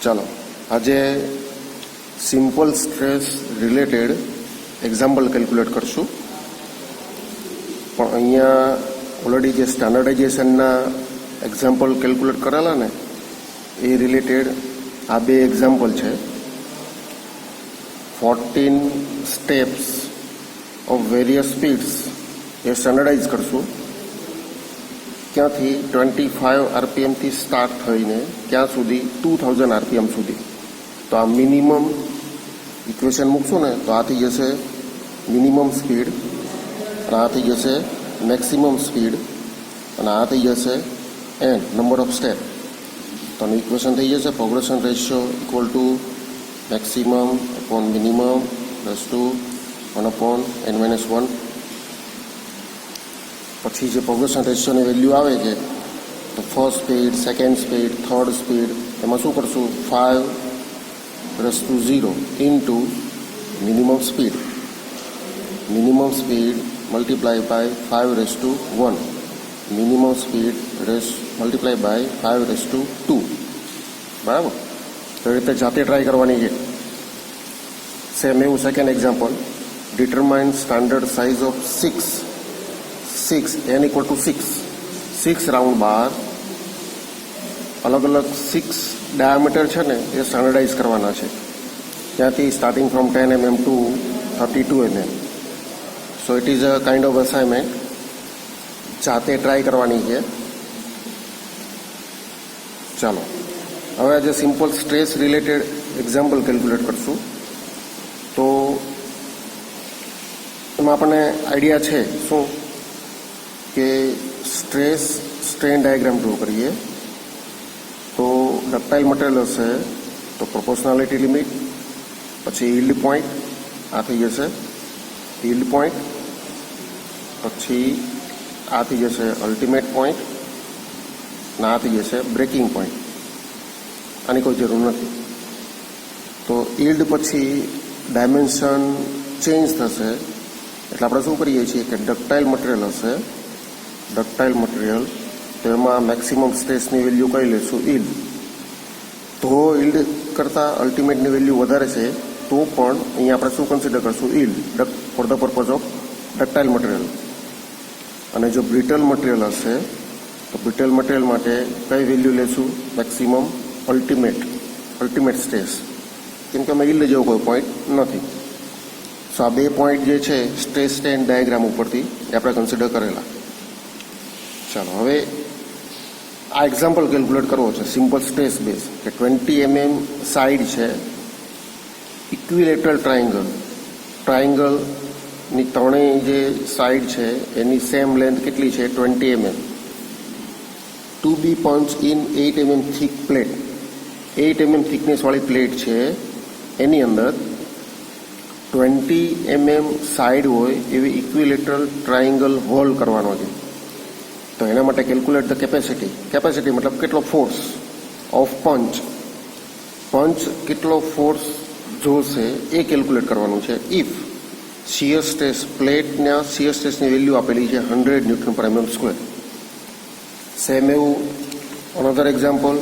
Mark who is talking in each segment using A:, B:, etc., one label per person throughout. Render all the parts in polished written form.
A: ચાલો આજે simple stress related example calculate કરશું. પણ અહીંયા ઓલરેડી જે સ્ટાન્ડર્ડાઇઝેશનના એક્ઝામ્પલ કેલ્ક્યુલેટ કરેલા ને એ રિલેટેડ આ બે એક્ઝામ્પલ છે. 14 steps of various સ્પીડ્સ A standardise કરશું. ક્યાંથી 25 આરપીએમથી સ્ટાર્ટ થઈને ક્યાં સુધી 2000 આરપીએમ સુધી. તો આ મિનિમમ ઇક્વેશન મૂકશું ને તો આ થઈ જશે મિનિમમ સ્પીડ, અને આ થઈ જશે મેક્સિમમ સ્પીડ, અને આ થઈ જશે એન્ડ નંબર ઓફ સ્ટેપ. તો આનું ઇક્વેશન થઈ જશે progression ratio equal to maximum upon minimum plus two 1/n-1. પછી જે પ્રોગ્રેશન રેશિયોની વેલ્યુ આવે છે તો first speed, second speed, third speed, એમાં શું કરશું 5^0 into minimum speed. Minimum speed multiply by 5^1. Minimum speed multiply by 5^2. બરાબર. તો એ રીતે જાતે ટ્રાય કરવાની છે. સેમ એવું second example, determine standard size of 6 n = 6 round bar. અલગ અલગ 6 ડાયામીટર છે ને એ સ્ટાન્ડર્ડાઇઝ કરવાના છે, ત્યાંથી starting from 10 mm to 32 mm. So it is a kind of assignment. જાતે ટ્રાય કરવાની છે. ચાલો હવે આજે simple stress related example calculate કરશું. તો એમાં આપણને આઈડિયા છે શું કે સ્ટ્રેસ સ્ટ્રેન ડાયાગ્રામ ડ્રો કરીએ. તો ડક્ટાઇલ મટીરિયલ હશે તો પ્રોપોર્શનાલિટી લિમિટ, પછી યીલ્ડ પોઈન્ટ, આ થઈ જશે યીલ્ડ પોઈન્ટ, પછી આ થઈ જશે અલ્ટિમેટ પોઈન્ટ, અને આ થઈ જશે બ્રેકિંગ પોઈન્ટ. આની કોઈ જરૂર નથી. તો યીલ્ડ પછી ડાયમેન્શન ચેન્જ થશે એટલે આપણે શું કરીએ છીએ કે ડક્ટાઇલ મટીરિયલ હશે, ડક્ટાઇલ મટીરિયલ, તો એમાં મેક્સિમમ સ્ટ્રેસની વેલ્યુ કઈ લેશું યીલ્ડ. તો યીલ્ડ કરતાં અલ્ટિમેટની વેલ્યુ વધારે છે તો પણ અહીંયા આપણે શું કન્સિડર કરશું yield for the purpose of ductile material. અને જો બ્રિટલ મટીરિયલ હશે તો બ્રિટલ મટીરિયલ માટે કઈ વેલ્યુ લેશું મેક્સિમમ અલ્ટિમેટ સ્ટ્રેસ, કેમ કે અમે યીલ્ડ જેવો કોઈ પોઈન્ટ નથી. સો આ બે પોઈન્ટ જે છે સ્ટ્રેસ સ્ટ્રેન ડાયાગ્રામ ઉપરથી એ આપણે કન્સિડર કરેલા. ચાલો હવે આ એક્ઝામ્પલ કેલ્ક્યુલેટ કરવો છે સિમ્પલ સ્ટ્રેસ બેઝ, કે 20 mm સાઈડ છે, ઇક્વિલેટરલ ટ્રાયંગલની ત્રણેય જે સાઈડ છે એની સેમ લેન્થ કેટલી છે 20 mm. To be punch in 8 mm thick plate, 8 mm થિકનેસવાળી પ્લેટ છે, એની અંદર 20 mm સાઈડ હોય એવી ઇક્વિલેટરલ ટ્રાયંગલ હોલ કરવાનો છે. તો એના માટે કેલ્ક્યુલેટ ધ કેપેસિટી મતલબ કેટલો ફોર્સ ઓફ પંચ કેટલો ફોર્સ જોશે એ કેલ્ક્યુલેટ કરવાનું છે. ઇફ શિયર સ્ટ્રેસ, પ્લેટના શિયર સ્ટ્રેસની વેલ્યુ આપેલી છે 100 Nm². સેમ એવું another example,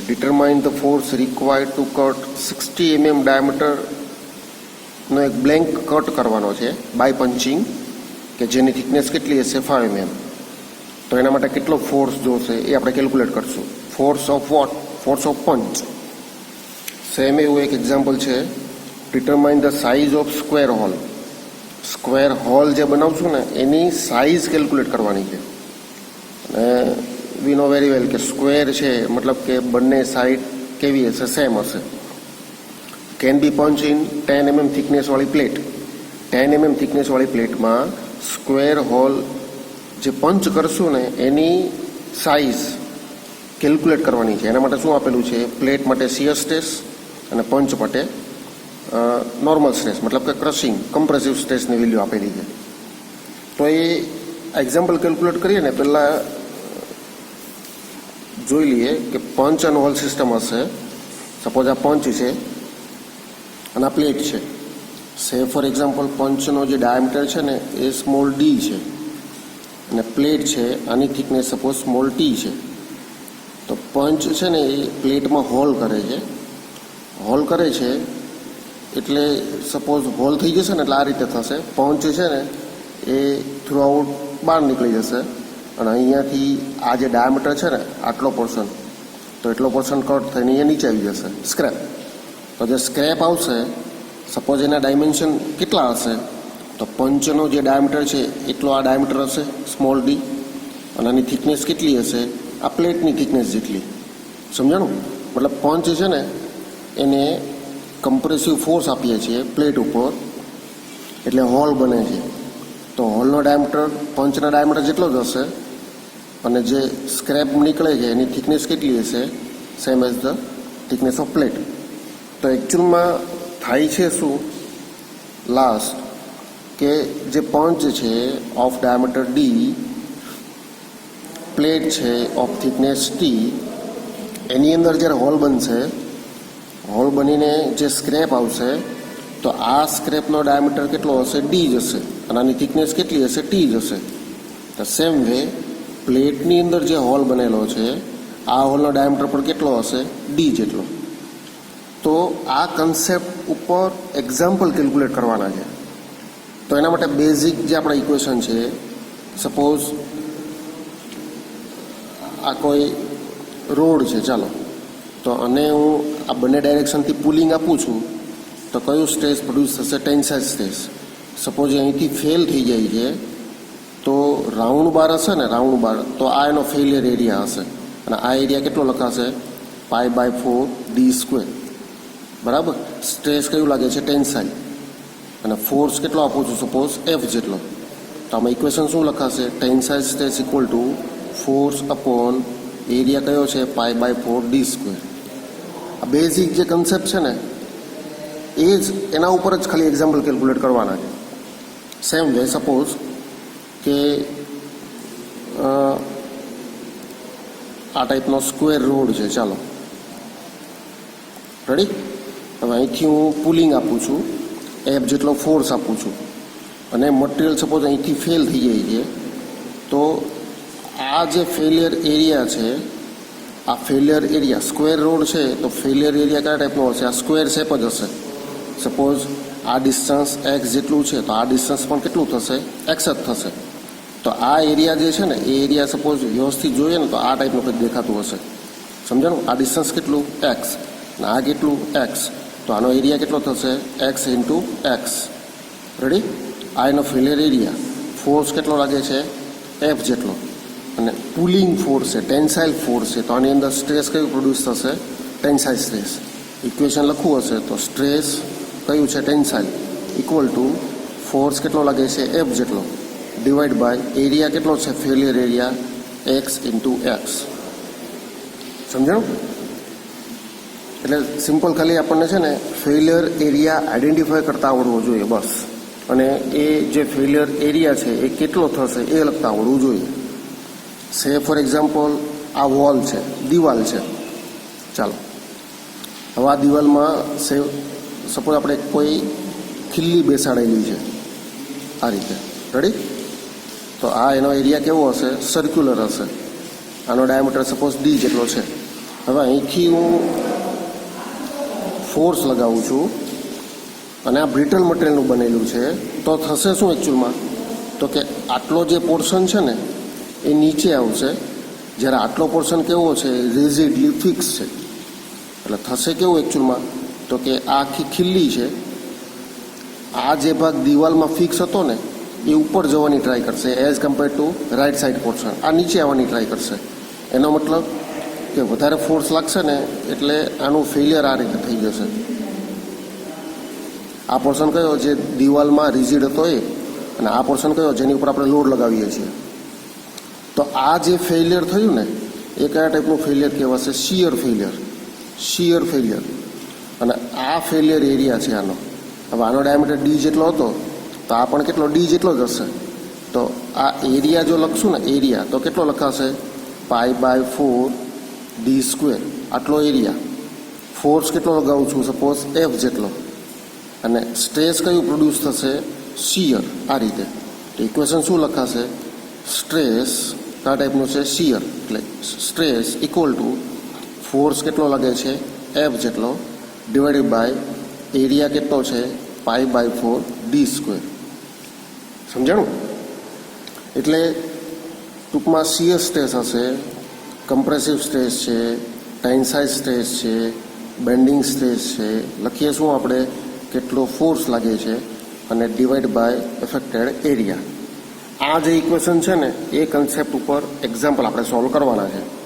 A: determine the force required to cut 60 mm ડાયામીટરનો એક બ્લેન્ક કટ કરવાનો છે બાય પંચિંગ, કે જેની થિકનેસ કેટલી હશે 5 mm. તો એના માટે કેટલો ફોર્સ જોશે એ આપણે કેલ્ક્યુલેટ કરશું. Force of what? Force of punch. Same એવું એક એક્ઝામ્પલ છે, determine the size of square hole. Square hole જે બનાવશું ને એની સાઇઝ કેલ્ક્યુલેટ કરવાની છે. અને વી નો વેરી વેલ કે સ્ક્વેર છે મતલબ કે બંને સાઈડ કેવી હશે? સેમ હશે. Can be punch in 10 mm થિકનેસવાળી પ્લેટ. 10 mm થિકનેસવાળી પ્લેટમાં સ્ક્વેર હોલ જે પંચ કરશું ને એની સાઇઝ કેલ્ક્યુલેટ કરવાની છે. એના માટે શું આપેલું છે? પ્લેટ માટે શિયર સ્ટ્રેસ અને પંચ માટે નોર્મલ સ્ટ્રેસ મતલબ કે ક્રશિંગ કમ્પ્રેસિવ સ્ટ્રેસની વેલ્યુ આપેલી છે. તો એ એક્ઝામ્પલ કેલ્ક્યુલેટ કરીએ ને પહેલાં જોઈ લઈએ કે પંચ અને હોલ સિસ્ટમ હશે. સપોઝ આ પંચ છે અને આ પ્લેટ છે. સે ફોર એક્ઝામ્પલ પંચનો જે ડાયામીટર છે ને એ સ્મોલ ડી છે, અને પ્લેટ છે આની થિકનેસ સપોઝ સ્મોલ ટી છે. તો પંચ છે ને એ પ્લેટમાં હોલ કરે છે. હોલ કરે છે એટલે સપોઝ હોલ થઈ જશે ને એટલે આ રીતે થશે. પંચ છે ને એ થ્રુ આઉટ બહાર નીકળી જશે અને અહીંયાથી આ જે ડાયામીટર છે ને આટલો પોર્શન, તો એટલો પોર્શન કટ થઈને અહીંયા નીચે આવી જશે સ્ક્રેપ. તો જે સ્ક્રેપ આવશે, સપોઝ એના ડાયમેન્શન કેટલા હશે, તો પંચનો જે ડાયામીટર છે એટલો આ ડાયામીટર હશે સ્મોલ ડી, અને આની થિકનેસ કેટલી હશે, આ પ્લેટની થિકનેસ જેટલી. સમજાણું? મતલબ પંચ છે ને એને કમ્પ્રેસિવ ફોર્સ આપીએ છીએ પ્લેટ ઉપર એટલે હોલ બને છે. તો હોલનો ડાયામીટર પંચના ડાયામીટર જેટલો જ હશે અને જે સ્ક્રેપ નીકળે છે એની થિકનેસ કેટલી હશે, same as the thickness of plate. તો એકચ્યુઅલમાં થાય છે શું, લાસ્ટ કે જે પંચ છે ઓફ ડાયામીટર ડી, પ્લેટ છે ઓફ થિકનેસ ટી, એની અંદર જ્યારે હોલ બનશે, હોલ બનીને જે સ્ક્રેપ આવશે, તો આ સ્ક્રેપનો ડાયામીટર કેટલો હશે, ડી જ હશે, અને આની થિકનેસ કેટલી હશે, ટી જ હશે. તો સેમ વે પ્લેટની અંદર જે હોલ બનેલો છે આ હોલનો ડાયામીટર પણ કેટલો હશે, ડી જેટલો. તો આ કન્સેપ્ટ ઉપર એક્ઝામ્પલ કેલ્ક્યુલેટ કરવાના છે. તો એના માટે બેઝિક જે આપણા ઇક્વેશન છે, સપોઝ આ કોઈ રોડ છે, ચાલો, તો અને હું આ બંને ડાયરેક્શનથી પુલિંગ આપું છું, તો કયું સ્ટ્રેસ પ્રોડ્યુસ થશે, ટેન્સાઇલ સ્ટ્રેસ. સપોઝ અહીંથી ફેલ થઈ જાય છે તો રાઉન્ડ બાર હશે ને, રાઉન્ડ બાર, તો આ એનો ફેલિયર એરિયા હશે, અને આ એરિયા કેટલો લખાશે, π/4d². બરાબર. સ્ટ્રેસ કયું લાગે છે, ટેન્સાઇલ, અને ફોર્સ કેટલો આપું છું, સપોઝ F જેટલો. તો આમાં ઇક્વેશન શું લખાશે, tensile stress equal to force upon area કયો છે, π/4d². આ બેઝિક જે કન્સેપ્ટ છે ને એ જ, એના ઉપર જ ખાલી એક્ઝામ્પલ કેલ્ક્યુલેટ કરવાના છે. સેમ વે સપોઝ કે આ ટાઈપનો સ્ક્વેર રોડ છે, ચાલો, રેડી. હવે અહીંથી હું પુલિંગ આપું છું, F જેટલો ફોર્સ આપું છું, અને મટીરિયલ સપોઝ અહીંથી ફેલ થઈ જાય છે, તો આ જે ફેલિયર એરિયા છે, આ ફેલિયર એરિયા, સ્ક્વેર રોડ છે તો ફેલિયર એરિયા કયા ટાઈપનો હશે, આ સ્ક્વેર શેપ જ હશે. સપોઝ આ ડિસ્ટન્સ x જેટલું છે તો આ ડિસ્ટન્સ પણ કેટલું થશે, x જ થશે. તો આ એરિયા જે છે ને એ એરિયા સપોઝ વ્યવસ્થિત જોઈએ ને તો આ ટાઈપનું કંઈક દેખાતું હશે. સમજાણું? આ ડિસ્ટન્સ કેટલું, x, અને આ કેટલું, x, તો આનો એરિયા કેટલો થશે, x × x. રેડી. આ એનો ફેલિયર એરિયા. ફોર્સ કેટલો લાગે છે, F જેટલો, અને પુલિંગ ફોર્સ છે, ટેન્સાઇલ ફોર્સ છે, તો આની અંદર સ્ટ્રેસ કયું પ્રોડ્યુસ થશે, ટેન્સાઇલ સ્ટ્રેસ. ઇક્વેશન લખવું હશે તો સ્ટ્રેસ કયું છે, ટેન્સાઇલ, ઇક્વલ ટુ ફોર્સ કેટલો લાગે છે, F જેટલો, ડિવાઈડ બાય એરિયા કેટલો છે, ફેલિયર એરિયા, x × x. સમજાણું? એટલે સિમ્પલ ખાલી આપણને છે ને ફેલિયર એરિયા આઈડેન્ટિફાય કરતા આવડવો જોઈએ બસ, અને એ જે ફેલિયર એરિયા છે એ કેટલો થશે એ લખતા આવડવું જોઈએ. સે ફોર એક્ઝામ્પલ આ વોલ છે, દિવાલ છે, ચાલો, હવે આ દિવાલમાં સપોઝ આપણે કોઈ ખીલ્લી બેસાડેલી છે આ રીતે, રેડી. તો આ એનો એરિયા કેવો હશે, સર્ક્યુલર હશે, આનો ડાયામીટર સપોઝ d જેટલો છે. હવે અહીંથી હું ફોર્સ લગાવું છું અને આ બ્રિટલ મટીરિયલનું બનેલું છે, તો થશે શું એકચ્યુઅલમાં, તો કે આટલો જે પોર્શન છે ને એ નીચે આવશે, જ્યારે આટલો પોર્શન કેવો છે, રિજિડલી ફિક્સ છે. એટલે થશે કેવું એકચ્યુઅલમાં, તો કે આ આખી ખીલ્લી છે, આ જે ભાગ દિવાલમાં ફિક્સ હતો ને એ ઉપર જવાની ટ્રાય કરશે as compare to right side portion, આ નીચે આવવાની ટ્રાય કરશે. એનો મતલબ કે વધારે ફોર્સ લાગશે ને એટલે આનું ફેલિયર આ રીતે થઈ જશે. આ પોર્શન કયો જે દિવાલમાં રિજિડ હતો એ, અને આ પોર્શન કયો જેની ઉપર આપણે લોડ લગાવીએ છીએ. તો આ જે ફેલિયર થયું ને એ કયા ટાઈપનું ફેલિયર કહેવાશે, શિયર ફેલિયર. Shear failure. અને આ ફેલિયર એરિયા છે આનો. હવે આનો ડાયામીટર ડી જેટલો હતો તો આ પણ કેટલો, ડી જેટલો જ હશે. તો આ એરિયા જો લખશું ને એરિયા, તો કેટલો લખાશે, π/4d². આટલો એરિયા. ફોર્સ કેટલો લગાવું છું, સપોઝ F જેટલો, અને સ્ટ્રેસ કયું પ્રોડ્યુસ થશે, શિયર. આ રીતે તો ઇક્વેશન શું લખાશે, સ્ટ્રેસ કયા ટાઈપનું છે, શિયર, એટલે સ્ટ્રેસ ઇક્વલ ટુ ફોર્સ કેટલો લાગે છે એફ જેટલો ડિવાઇડેડ બાય એરિયા કેટલો છે π/4d². સમજાણું? એટલે ટૂંકમાં શિયર સ્ટ્રેસ હશે, કમ્પ્રેસિવ સ્ટ્રેસ છે, ટેન્સાઇલ સ્ટ્રેસ છે, બેન્ડિંગ સ્ટ્રેસ છે. લખીએ શું આપણે? કેટલો ફોર્સ લાગે છે અને ડિવાઈડ બાય એફેક્ટેડ એરિયા. આ જે ઇક્વેશન છે ને એ કન્સેપ્ટ ઉપર એક્ઝામ્પલ આપણે સોલ્વ કરવાના છે.